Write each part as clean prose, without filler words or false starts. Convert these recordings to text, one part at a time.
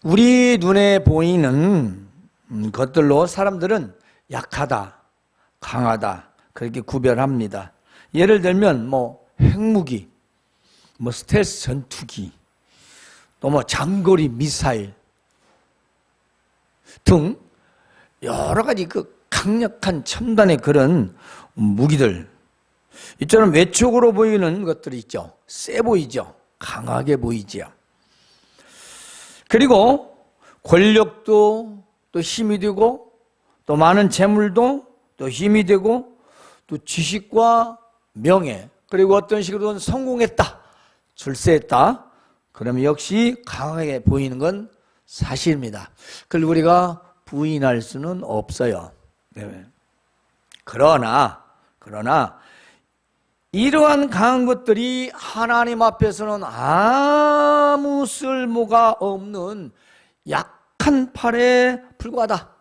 우리 눈에 보이는 것들로 사람들은 약하다, 강하다 그렇게 구별합니다. 예를 들면 핵무기, 스텔스 전투기, 또 장거리 미사일 등 여러 가지 강력한 첨단의 그런 무기들, 이처럼 외적으로 보이는 것들이 있죠. 세 보이죠. 강하게 보이죠. 그리고 권력도 또 힘이 되고, 또 많은 재물도 또 힘이 되고, 또 지식과 명예, 그리고 어떤 식으로든 성공했다, 출세했다, 그러면 역시 강하게 보이는 건 사실입니다. 그걸 우리가 부인할 수는 없어요. 네. 그러나 이러한 강한 것들이 하나님 앞에서는 아무 쓸모가 없는 약한 팔에 불과하다.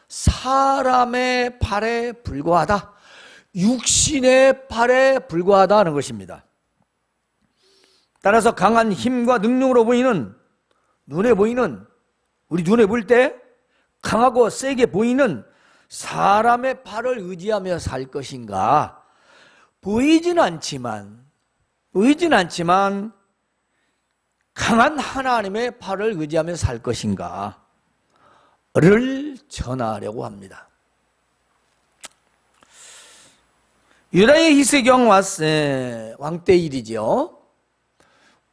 사람의 팔에 불과하다. 육신의 팔에 불과하다는 것입니다. 따라서 강한 힘과 능력으로 보이는, 눈에 보이는, 우리 눈에 볼 때 강하고 세게 보이는 사람의 팔을 의지하며 살 것인가, 보이진 않지만 강한 하나님의 팔을 의지하며 살 것인가를 전하려고 합니다. 유다의 히스기야 왕 때 일이죠.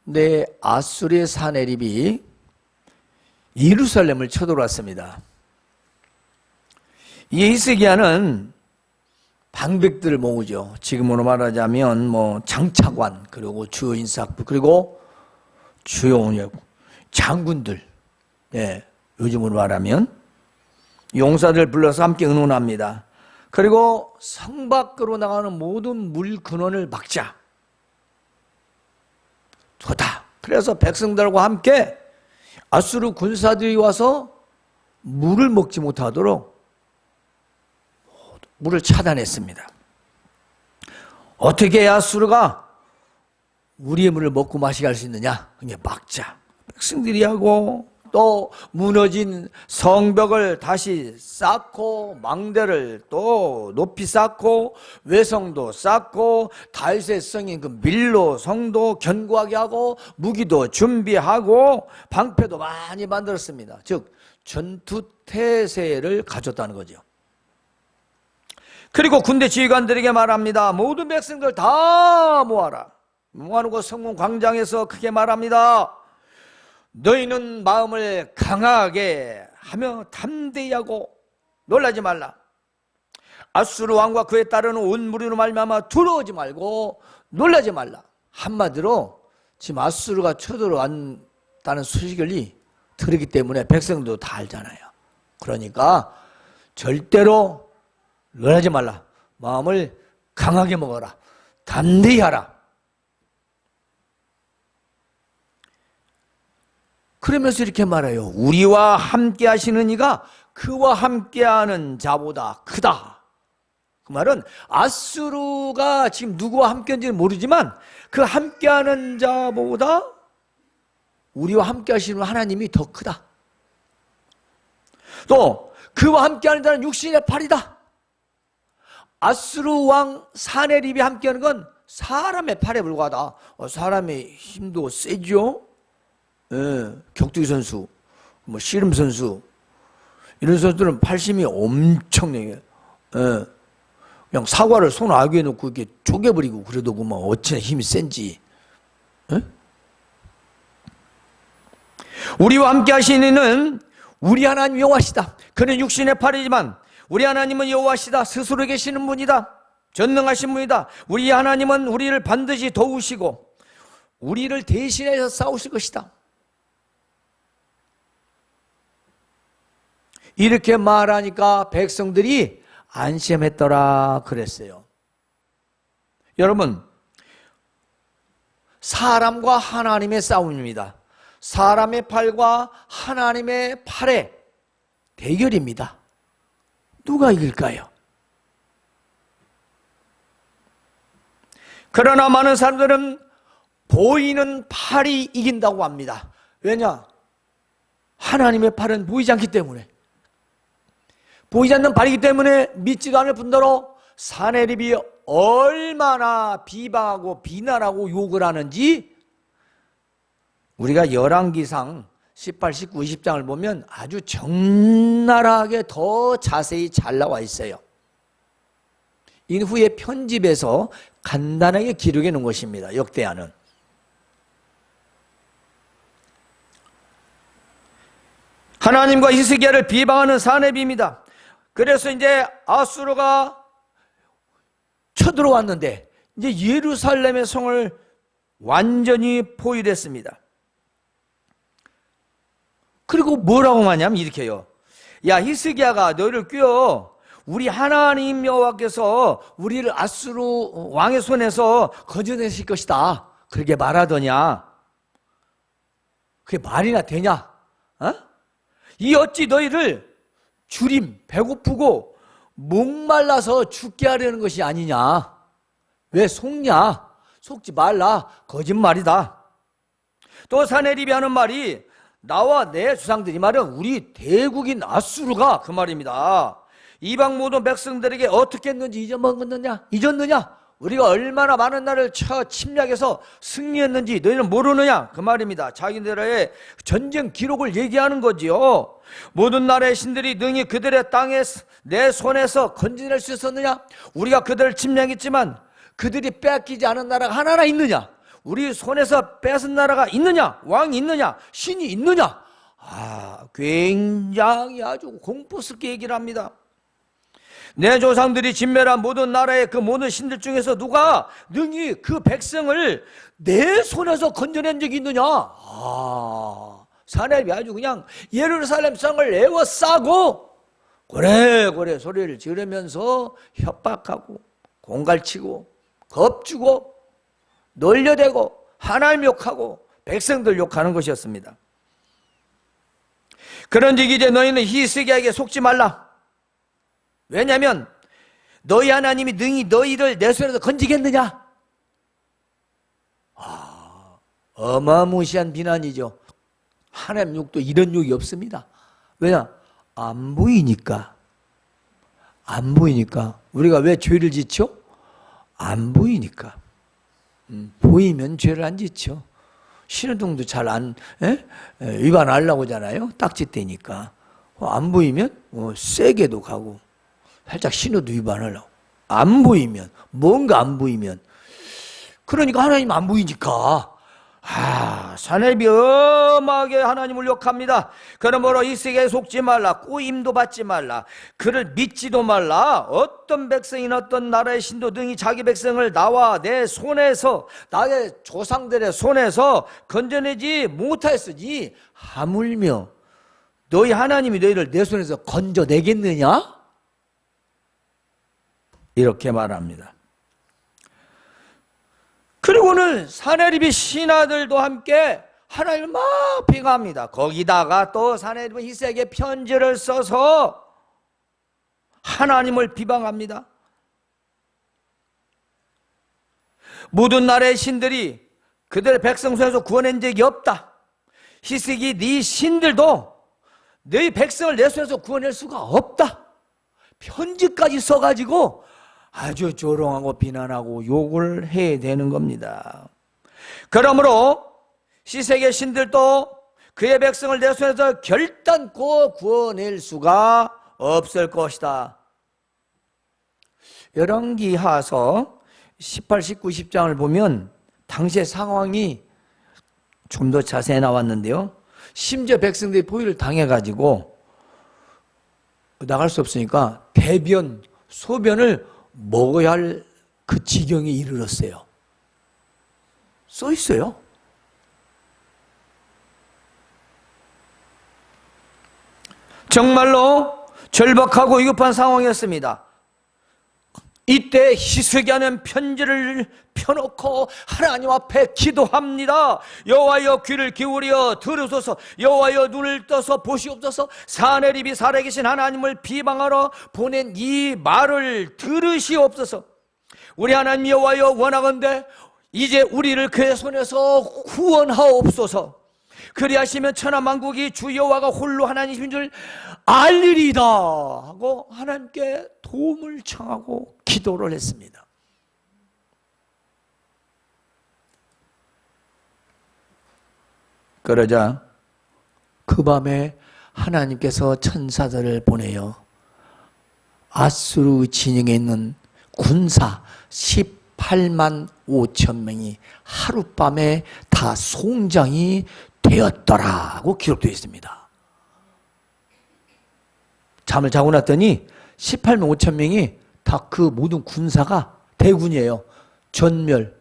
근데 아수르의 사내립이 예루살렘을 쳐들어왔습니다. 이 히스기야는 방백들을 모으죠. 지금으로 말하자면 장차관, 그리고 주요 인사부, 그리고 주요 장군들, 요즘으로 말하면 용사들 불러서 함께 의논합니다. 그리고 성 밖으로 나가는 모든 물 근원을 막자. 좋다. 그래서 백성들과 함께 아수르 군사들이 와서 물을 먹지 못하도록 물을 차단했습니다. 어떻게 해야 아수르가 우리의 물을 먹고 마시게 할 수 있느냐? 그냥 막자. 백성들이 하고, 또 무너진 성벽을 다시 쌓고, 망대를 또 높이 쌓고, 외성도 쌓고, 다윗의 성인 밀로 성도 견고하게 하고, 무기도 준비하고, 방패도 많이 만들었습니다. 즉 전투 태세를 가졌다는 거죠. 그리고 군대 지휘관들에게 말합니다. 모든 백성들 다 모아라. 모아놓고 성문 광장에서 크게 말합니다. 너희는 마음을 강하게 하며 담대히 하고 놀라지 말라. 아수르 왕과 그에 따르는 온 무리로 말미암아 두려워하지 말고 놀라지 말라. 한마디로 지금 아수르가 쳐들어왔다는 소식을 들었기 때문에 백성도 다 알잖아요. 그러니까 절대로 놀라지 말라. 마음을 강하게 먹어라. 담대히 하라. 그러면서 이렇게 말해요. 우리와 함께 하시는 이가 그와 함께하는 자보다 크다. 그 말은 아수르가 지금 누구와 함께한지는 모르지만 그 함께하는 자보다 우리와 함께 하시는 하나님이 더 크다. 또 그와 함께하는 자는 육신의 팔이다. 아수르 왕 사내립이 함께하는 건 사람의 팔에 불과하다. 사람의 힘도 세죠. 격투기 선수, 씨름 선수, 이런 선수들은 팔심이 엄청나게, 그냥 사과를 손 아귀에 놓고 이렇게 쪼개버리고 그래도 어찌나 힘이 센지. 우리와 함께 하시는 이는 우리 하나님 여호와시다. 그는 육신의 팔이지만 우리 하나님은 여호와시다. 스스로 계시는 분이다. 전능하신 분이다. 우리 하나님은 우리를 반드시 도우시고 우리를 대신해서 싸우실 것이다. 이렇게 말하니까 백성들이 안심했더라 그랬어요. 여러분, 사람과 하나님의 싸움입니다. 사람의 팔과 하나님의 팔의 대결입니다. 누가 이길까요? 그러나 많은 사람들은 보이는 팔이 이긴다고 합니다. 왜냐? 하나님의 팔은 보이지 않기 때문에, 보이지 않는 팔이기 때문에 믿지도 않을 뿐더러 사내립이 얼마나 비방하고 비난하고 욕을 하는지 우리가 열왕기상 18, 19, 20장을 보면 아주 적나라하게 더 자세히 잘 나와 있어요. 이후에 편집해서 간단하게 기록해 놓은 것입니다. 역대하는. 하나님과 히스기야를 비방하는 사내비입니다. 그래서 이제 아수르가 쳐들어왔는데 이제 예루살렘의 성을 완전히 포위했습니다. 그리고 뭐라고 하냐면 이렇게요. 야, 히스기야가 너희를 뀌어 우리 하나님 여호와께서 우리를 아수르 왕의 손에서 건져내실 것이다, 그렇게 말하더냐? 그게 말이나 되냐? 어? 이 어찌 너희를 주림, 배고프고 목말라서 죽게 하려는 것이 아니냐? 왜 속냐? 속지 말라, 거짓말이다. 또 사내립이 하는 말이 나와 내 조상들이 말은 우리 대국인 아수르가 그 말입니다. 이방 모든 백성들에게 어떻게 했는지 잊었느냐? 우리가 얼마나 많은 나라를 침략해서 승리했는지 너희는 모르느냐? 그 말입니다. 자기들의 전쟁 기록을 얘기하는 거지요. 모든 나라의 신들이 능히 그들의 땅에 내 손에서 건져낼 수 있었느냐? 우리가 그들을 침략했지만 그들이 빼앗기지 않은 나라가 하나나 있느냐? 우리 손에서 뺏은 나라가 있느냐? 왕이 있느냐? 신이 있느냐? 굉장히 아주 공포스럽게 얘기를 합니다. 내 조상들이 진멸한 모든 나라의 그 모든 신들 중에서 누가 능히 그 백성을 내 손에서 건져낸 적이 있느냐? 사내립이 아주 그냥 예루살렘 성을 에워싸고 고래고래 소리를 지르면서 협박하고 공갈치고 겁주고 놀려대고 하나님 욕하고 백성들 욕하는 것이었습니다. 그런즉 이제 너희는 히스기야에게 속지 말라. 왜냐하면 너희 하나님이 능히 너희를 내 손에서 건지겠느냐? 어마무시한 비난이죠. 하나님 욕도 이런 욕이 없습니다. 왜냐? 안 보이니까. 우리가 왜 죄를 짓죠? 안 보이니까. 보이면 죄를 안 짓죠. 신호등도 잘 안 위반 안 하려고 하잖아요. 딱지 떼니까. 안 보이면 세게도 가고 살짝 신호도 위반하려고. 안 보이면, 뭔가 안 보이면. 그러니까 하나님 안 보이니까. 사내립이 엄하게 하나님을 욕합니다. 그러므로 히스기야에 속지 말라, 꼬임도 받지 말라, 그를 믿지도 말라. 어떤 백성이나 어떤 나라의 신도 등이 자기 백성을 나와 내 손에서, 나의 조상들의 손에서 건져내지 못하였으니 하물며 너희 하나님이 너희를 내 손에서 건져내겠느냐? 이렇게 말합니다. 그리고는 사내립이 신하들도 함께 하나님을 막 비방합니다. 거기다가 또 사내립은 히스기야에게 편지를 써서 하나님을 비방합니다. 모든 나라의 신들이 그들의 백성 손에서 구원한 적이 없다. 히스기야 네 신들도 너희 백성을 내 손에서 구원할 수가 없다. 편지까지 써가지고 아주 조롱하고 비난하고 욕을 해야 되는 겁니다. 그러므로 히스기야 신들도 그의 백성을 내 손에서 결단코 구원할 수가 없을 것이다. 열왕기하서 18, 19, 20장을 보면 당시의 상황이 좀 더 자세히 나왔는데요. 심지어 백성들이 포위를 당해가지고 나갈 수 없으니까 대변, 소변을 먹어야 할 그 지경에 이르렀어요. 써 있어요. 정말로 절박하고 위급한 상황이었습니다. 이때 히스기야는 편지를 펴놓고 하나님 앞에 기도합니다. 여호와여 귀를 기울여 들으소서. 여호와여 눈을 떠서 보시옵소서. 사내립이 살아계신 하나님을 비방하러 보낸 이 말을 들으시옵소서. 우리 하나님 여호와여 원하건대 이제 우리를 그의 손에서 구원하옵소서. 그리하시면 천하만국이 주 여호와가 홀로 하나님이신 줄 알리리다 하고 하나님께 도움을 청하고 기도를 했습니다. 그러자 그 밤에 하나님께서 천사들을 보내요 아수르 진영에 있는 군사 18만 5천 명이 하룻밤에 다 송장이 되었더라고 기록되어 있습니다. 잠을 자고 났더니 18만 5천 명이 다 그 모든 군사가 대군이에요. 전멸,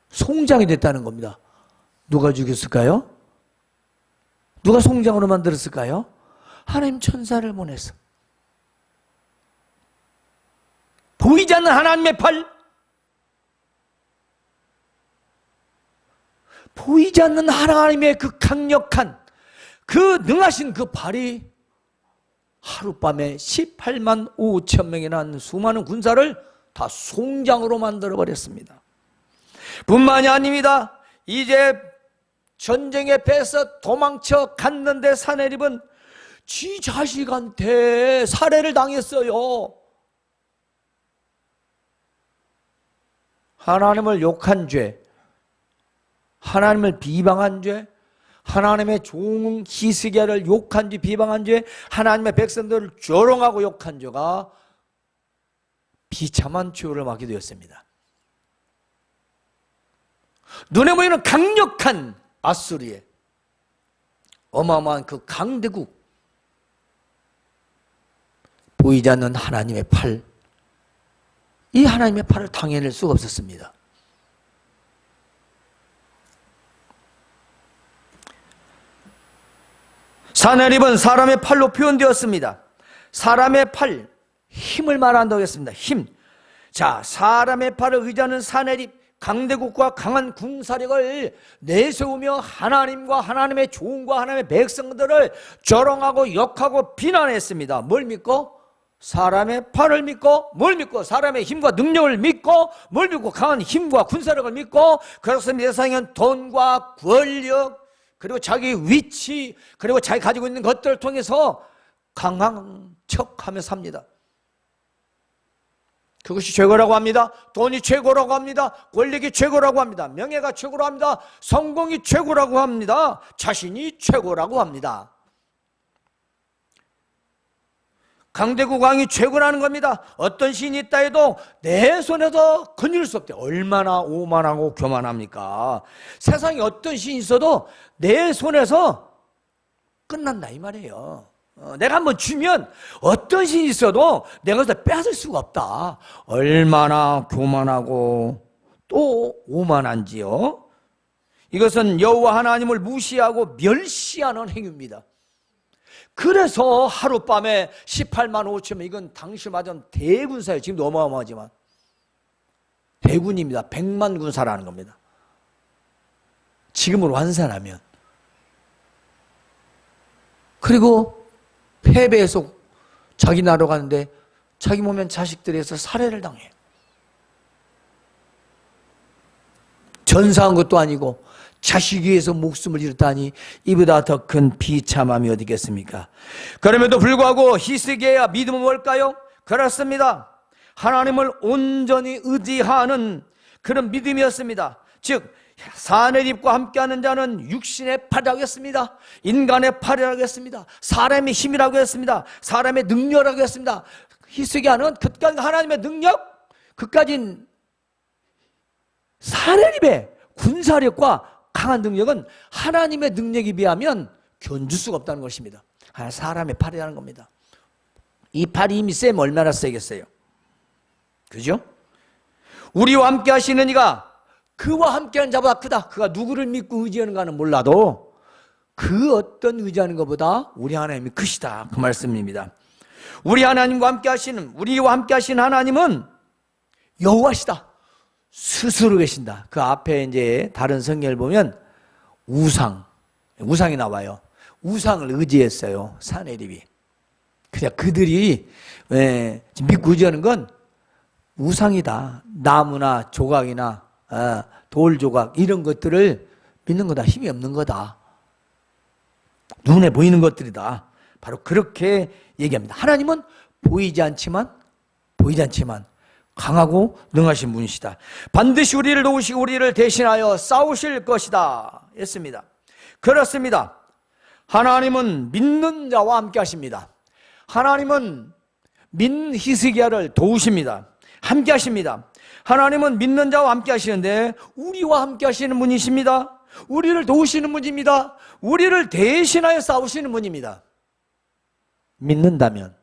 송장이 됐다는 겁니다. 누가 죽였을까요? 누가 송장으로 만들었을까요? 하나님 천사를 보내서. 보이지 않는 하나님의 팔, 보이지 않는 하나님의 그 강력한 그 능하신 그 발이 하룻밤에 18만 5천 명이나 수많은 군사를 다 송장으로 만들어 버렸습니다. 뿐만이 아닙니다. 이제 전쟁에 패서 도망쳐 갔는데 사내립은 지 자식한테 살해를 당했어요. 하나님을 욕한 죄, 하나님을 비방한 죄, 하나님의 종 히스기야를 욕한 죄, 비방한 죄, 하나님의 백성들을 조롱하고 욕한 죄가 비참한 죄를 맡게 되었습니다. 눈에 보이는 강력한 아수르의 어마어마한 그 강대국, 보이지 않는 하나님의 팔, 이 하나님의 팔을 당해낼 수가 없었습니다. 사내립은 사람의 팔로 표현되었습니다. 사람의 팔, 힘을 말한다고 했습니다. 힘. 자, 사람의 팔을 의지하는 사내립, 강대국과 강한 군사력을 내세우며 하나님과 하나님의 종과 하나님의 백성들을 조롱하고 욕하고 비난했습니다. 뭘 믿고? 사람의 팔을 믿고, 뭘 믿고? 사람의 힘과 능력을 믿고, 뭘 믿고? 강한 힘과 군사력을 믿고, 그래서 세상엔 돈과 권력, 그리고 자기 위치, 그리고 자기 가지고 있는 것들을 통해서 강한 척하며 삽니다. 그것이 최고라고 합니다. 돈이 최고라고 합니다. 권력이 최고라고 합니다. 명예가 최고라고 합니다. 성공이 최고라고 합니다. 자신이 최고라고 합니다. 강대국 왕이 최고라는 겁니다. 어떤 신이 있다 해도 내 손에서 건질 수 없대. 얼마나 오만하고 교만합니까? 세상에 어떤 신이 있어도 내 손에서 끝난다 이 말이에요. 내가 한번 주면 어떤 신이 있어도 내가 그것을 빼앗을 수가 없다. 얼마나 교만하고 또 오만한지요. 이것은 여호와 하나님을 무시하고 멸시하는 행위입니다. 그래서 하룻밤에 18만 5천 명, 이건 당시 맞은 대군사예요. 지금도 어마어마하지만 대군입니다. 100만 군사라는 겁니다. 지금으로 환산하면. 그리고 패배해서 자기 나라로 가는데 자기 몸엔 자식들에서 살해를 당해요. 전사한 것도 아니고 자식 위해서 목숨을 잃었다니 이보다 더 큰 비참함이 어디겠습니까? 그럼에도 불구하고 히스기야의 믿음은 뭘까요? 그렇습니다. 하나님을 온전히 의지하는 그런 믿음이었습니다. 즉 사내립과 함께하는 자는 육신의 팔이라고 했습니다. 인간의 팔이라고 했습니다. 사람의 힘이라고 했습니다. 사람의 능력이라고 했습니다. 히스기야는 그까지 하나님의 능력, 그까지 사내립의 군사력과 강한 능력은 하나님의 능력에 비하면 견줄 수가 없다는 것입니다. 사람의 팔이라는 겁니다. 이 팔이 이미 세면 얼마나 세겠어요? 그죠? 우리와 함께 하시는 이가 그와 함께하는 자보다 크다. 그가 누구를 믿고 의지하는가는 몰라도 그 어떤 의지하는 것보다 우리 하나님이 크시다. 그 말씀입니다. 우리 하나님과 함께 하시는, 우리와 함께 하시는 하나님은 여호와시다. 스스로 계신다. 그 앞에 이제 다른 성경을 보면 우상이 나와요. 우상을 의지했어요. 사내립이. 그냥 그들이 믿고 의지하는 건 우상이다. 나무나 조각이나 돌 조각 이런 것들을 믿는 거다. 힘이 없는 거다. 눈에 보이는 것들이다. 바로 그렇게 얘기합니다. 하나님은 보이지 않지만 강하고 능하신 분이시다. 반드시 우리를 도우시고 우리를 대신하여 싸우실 것이다 했습니다. 그렇습니다. 하나님은 믿는 자와 함께 하십니다. 하나님은 믿는 히스기야를 도우십니다. 함께 하십니다. 하나님은 믿는 자와 함께 하시는데 우리와 함께 하시는 분이십니다. 우리를 도우시는 분입니다. 우리를 대신하여 싸우시는 분입니다. 믿는다면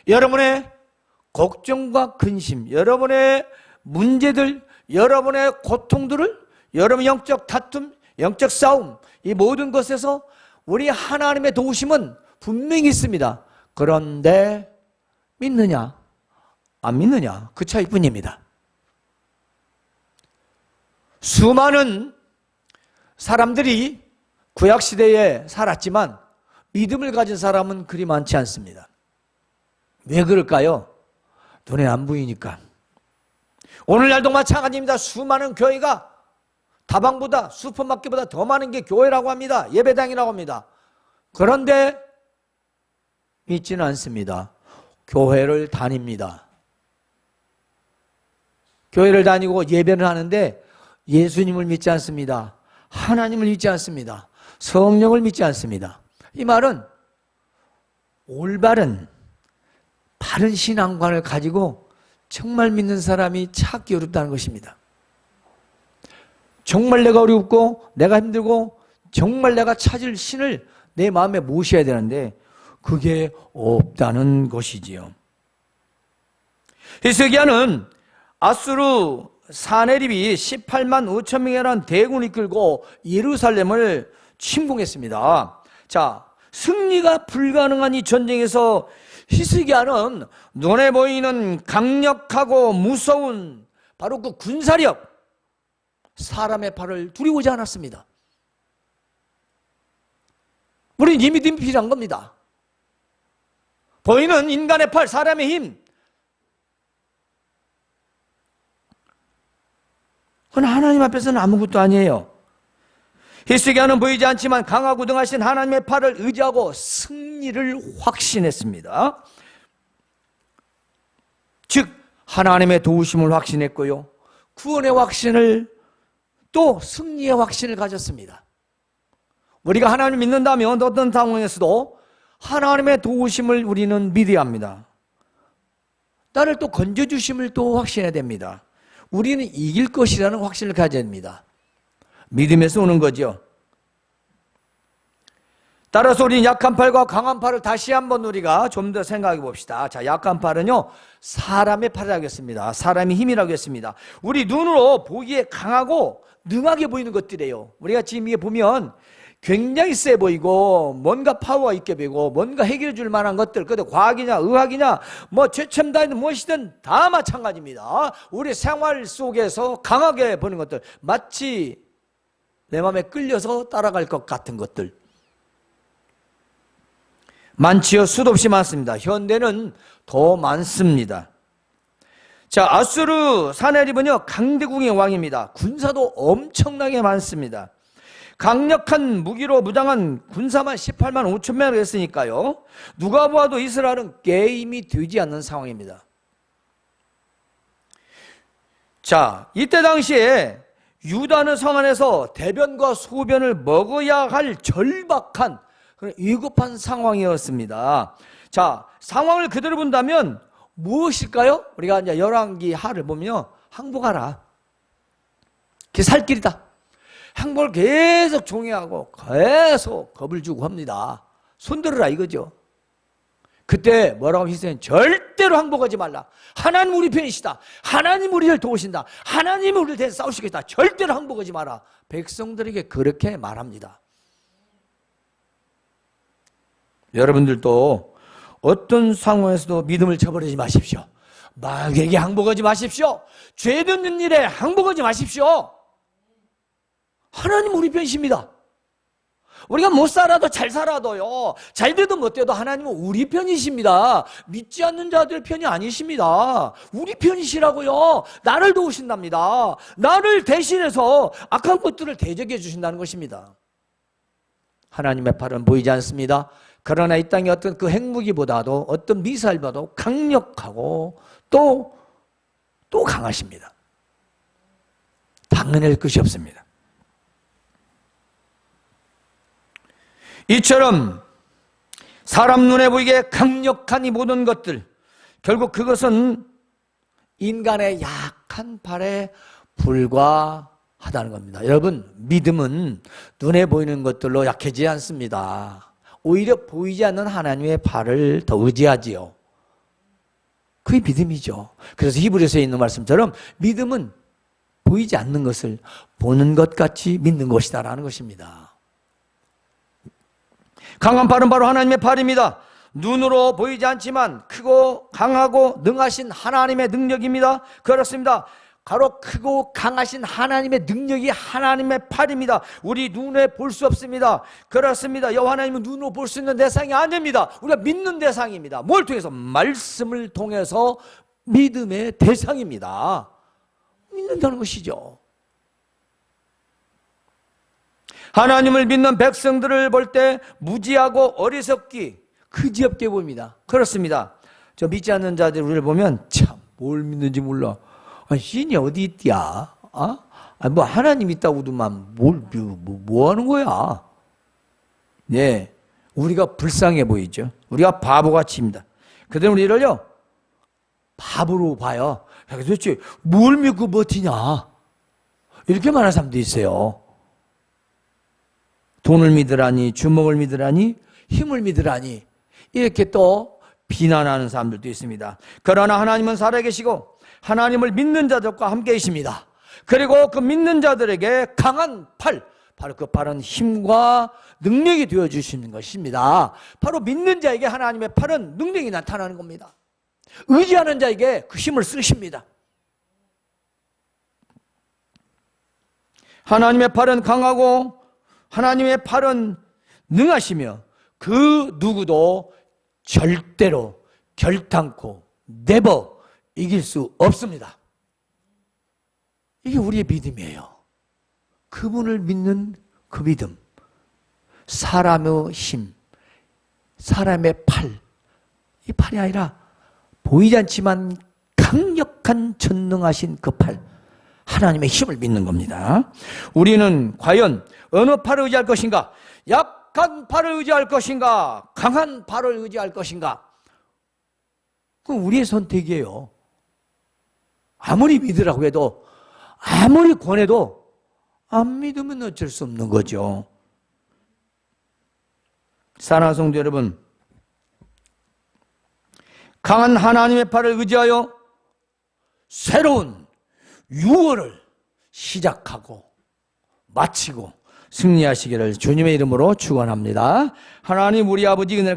여러분의 걱정과 근심, 여러분의 문제들, 여러분의 고통들을, 여러분의 영적 다툼, 영적 싸움, 이 모든 것에서 우리 하나님의 도우심은 분명히 있습니다. 그런데 믿느냐 안 믿느냐 그 차이뿐입니다. 수많은 사람들이 구약시대에 살았지만 믿음을 가진 사람은 그리 많지 않습니다. 왜 그럴까요? 눈에 안 보이니까. 오늘날도 마찬가지입니다. 수많은 교회가 다방보다 슈퍼마켓보다 더 많은 게 교회라고 합니다. 예배당이라고 합니다. 그런데 믿지는 않습니다. 교회를 다닙니다. 교회를 다니고 예배를 하는데 예수님을 믿지 않습니다. 하나님을 믿지 않습니다. 성령을 믿지 않습니다. 이 말은 올바른 바른 신앙관을 가지고 정말 믿는 사람이 찾기 어렵다는 것입니다. 정말 내가 어렵고 내가 힘들고 정말 내가 찾을 신을 내 마음에 모셔야 되는데 그게 없다는 것이지요. 히스기야는 아수르 사네립이 18만 5천 명이라는 대군을 이끌고 예루살렘을 침공했습니다. 자, 승리가 불가능한 이 전쟁에서 히스기야는 눈에 보이는 강력하고 무서운 바로 그 군사력, 사람의 팔을 두려워하지 않았습니다. 우리는 이 믿음이 필요한 겁니다. 보이는 인간의 팔, 사람의 힘, 그건 하나님 앞에서는 아무것도 아니에요. 히스기야는 보이지 않지만 강하고 능하신 하나님의 팔을 의지하고 승리를 확신했습니다. 즉 하나님의 도우심을 확신했고요, 구원의 확신을 또 승리의 확신을 가졌습니다. 우리가 하나님을 믿는다면 어떤 상황에서도 하나님의 도우심을 우리는 믿어야 합니다. 나를 또 건져주심을 또 확신해야 됩니다. 우리는 이길 것이라는 확신을 가져야 됩니다. 믿음에서 오는 거죠. 따라서 우리는 약한 팔과 강한 팔을 다시 한번 우리가 좀 더 생각해 봅시다. 자, 약한 팔은요, 사람의 팔이라고 했습니다. 사람의 힘이라고 했습니다. 우리 눈으로 보기에 강하고 능하게 보이는 것들이에요. 우리가 지금 이게 보면 굉장히 세 보이고 뭔가 파워가 있게 보이고 뭔가 해결해 줄 만한 것들, 그것도 과학이냐 의학이냐 뭐 최첨단이든 무엇이든 다 마찬가지입니다. 우리 생활 속에서 강하게 보는 것들, 마치 내 마음에 끌려서 따라갈 것 같은 것들 많지요. 수도 없이 많습니다. 현대는 더 많습니다. 자, 아수르 사네립은요 강대국의 왕입니다. 군사도 엄청나게 많습니다. 강력한 무기로 무장한 군사만 18만 5천 명을 했으니까요, 누가 보아도 이스라엘은 게임이 되지 않는 상황입니다. 자, 이때 당시에 유다는 성 안에서 대변과 소변을 먹어야 할 절박한 그런 위급한 상황이었습니다. 자, 상황을 그대로 본다면 무엇일까요? 우리가 이제 열왕기 하를 보면 항복하라, 그게 살 길이다. 항복을 계속 종용하고 계속 겁을 주고 합니다. 손들어라 이거죠. 그때 뭐라고 했어요? 절대로 항복하지 말라. 하나님 우리 편이시다. 하나님 우리를 도우신다. 하나님 우리를 대해서 싸우시겠다. 절대로 항복하지 마라. 백성들에게 그렇게 말합니다. 여러분들도 어떤 상황에서도 믿음을 저버리지 마십시오. 마귀에게 항복하지 마십시오. 죄 짓는 일에 항복하지 마십시오. 하나님 우리 편이십니다. 우리가 못 살아도 잘 살아도요, 잘 돼도 못 돼도 하나님은 우리 편이십니다. 믿지 않는 자들 편이 아니십니다. 우리 편이시라고요. 나를 도우신답니다. 나를 대신해서 악한 것들을 대적해 주신다는 것입니다. 하나님의 팔은 보이지 않습니다. 그러나 이 땅의 어떤 그 핵무기보다도 어떤 미사일보다도 강력하고 또 강하십니다. 당해낼 것이 없습니다. 이처럼 사람 눈에 보이게 강력한 이 모든 것들, 결국 그것은 인간의 약한 팔에 불과하다는 겁니다. 여러분, 믿음은 눈에 보이는 것들로 약해지지 않습니다. 오히려 보이지 않는 하나님의 팔을 더 의지하지요. 그게 믿음이죠. 그래서 히브리서에 있는 말씀처럼 믿음은 보이지 않는 것을 보는 것 같이 믿는 것이다라는 것입니다. 강한 팔은 바로 하나님의 팔입니다. 눈으로 보이지 않지만 크고 강하고 능하신 하나님의 능력입니다. 그렇습니다. 바로 크고 강하신 하나님의 능력이 하나님의 팔입니다. 우리 눈에 볼 수 없습니다. 그렇습니다. 여호와 하나님은 눈으로 볼 수 있는 대상이 아닙니다. 우리가 믿는 대상입니다. 뭘 통해서? 말씀을 통해서 믿음의 대상입니다. 믿는다는 것이죠. 하나님을 믿는 백성들을 볼 때 무지하고 어리석기, 그지없게 보입니다. 그렇습니다. 저 믿지 않는 자들 우리를 보면 참 뭘 믿는지 몰라. 신이 어디 있디야? 뭐 하나님 있다고도만 뭐 하는 거야? 네, 우리가 불쌍해 보이죠. 우리가 바보같이입니다. 그들은 우리를요 바보로 봐요. 도대체 뭘 믿고 버티냐? 이렇게 말하는 사람도 있어요. 돈을 믿으라니, 주먹을 믿으라니, 힘을 믿으라니, 이렇게 또 비난하는 사람들도 있습니다. 그러나 하나님은 살아계시고 하나님을 믿는 자들과 함께 계십니다. 그리고 그 믿는 자들에게 강한 팔, 바로 그 팔은 힘과 능력이 되어주시는 것입니다. 바로 믿는 자에게 하나님의 팔은 능력이 나타나는 겁니다. 의지하는 자에게 그 힘을 쓰십니다. 하나님의 팔은 강하고 하나님의 팔은 능하시며 그 누구도 절대로 결탄코 never 이길 수 없습니다. 이게 우리의 믿음이에요. 그분을 믿는 그 믿음, 사람의 힘, 사람의 팔, 이 팔이 아니라 보이지 않지만 강력한 전능하신 그 팔, 하나님의 힘을 믿는 겁니다. 우리는 과연 어느 팔을 의지할 것인가? 약한 팔을 의지할 것인가? 강한 팔을 의지할 것인가? 그건 우리의 선택이에요. 아무리 믿으라고 해도, 아무리 권해도 안 믿으면 어쩔 수 없는 거죠. 사랑하는 성도 여러분, 강한 하나님의 팔을 의지하여 새로운 유월을 시작하고 마치고 승리하시기를 주님의 이름으로 축원합니다. 하나님 우리 아버지 은혜를